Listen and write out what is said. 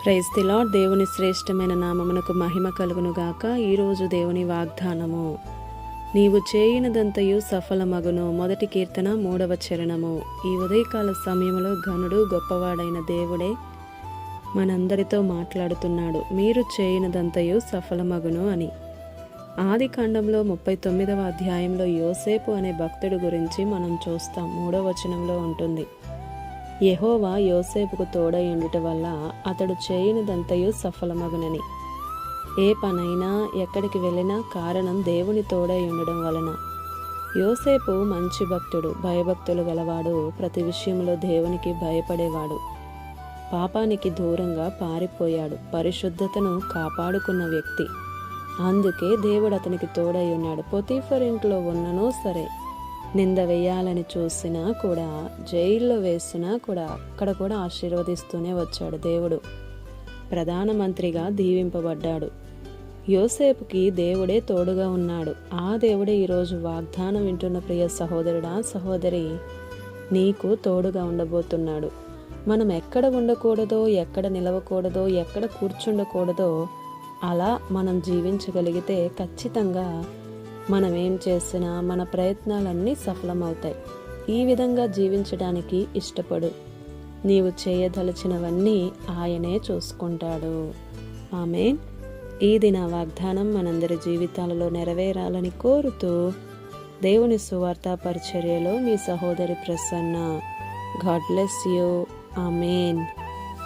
Praise the lord. దేవుని శ్రేష్టమైన నామమునకు మహిమ కలుగును గాక. ఈరోజు దేవుని వాగ్దానము, నీవు చేయినదంతయు సఫలమగును. మొదటి కీర్తన 3వ చరణము. ఈ ఉదయకాల సమయంలో ఘనుడు గొప్పవాడైన దేవుడే మనందరితో మాట్లాడుతున్నాడు. మీరు చేయినదంతయు సఫలమగును అని. ఆది కాండంలో 39వ అధ్యాయంలో యోసేపు అనే భక్తుడి గురించి మనం చూస్తాం. 3వ వచనంలో ఉంటుంది, యెహోవా యోసేపుకు తోడై ఉండుట వల్ల అతడు చేయనిదంతయు సఫలమగునని. ఏ పనైనా ఎక్కడికి వెళ్ళినా కారణం దేవుని తోడై ఉండడం వలన. యోసేపు మంచి భక్తుడు, భయభక్తులు గలవాడు. ప్రతి విషయంలో దేవునికి భయపడేవాడు. పాపానికి దూరంగా పారిపోయాడు. పరిశుద్ధతను కాపాడుకున్న వ్యక్తి. అందుకే దేవుడు అతనికి తోడై ఉన్నాడు. పొతీఫర్ ఇంట్లో ఉన్ననూ సరే, నింద వేయాలని చూసినా కూడా, జైల్లో వేసినా కూడా అక్కడ కూడా ఆశీర్వదిస్తూనే వచ్చాడు దేవుడు. ప్రధానమంత్రిగా దీవింపబడ్డాడు. యోసేపుకి దేవుడే తోడుగా ఉన్నాడు. ఆ దేవుడే ఈరోజు వాగ్దానం వింటున్న ప్రియ సహోదరుడా, సహోదరి, నీకు తోడుగా ఉండబోతున్నాడు. మనం ఎక్కడ ఉండకూడదో, ఎక్కడ నిలవకూడదో, ఎక్కడ కూర్చుండకూడదో అలా మనం జీవించగలిగితే ఖచ్చితంగా మనం ఏం చేసినా మన ప్రయత్నాలన్నీ సఫలమవుతాయి. ఈ విధంగా జీవించడానికి ఇష్టపడు. నీవు చేయదలచినవన్నీ ఆయనే చూసుకుంటాడు. ఆమేన్. ఈ దిన వాగ్దానం మనందరి జీవితాలలో నెరవేరాలని కోరుతూ, దేవుని సువార్త పరిచర్యలో మీ సహోదరి Prasanna. God bless you. Amen.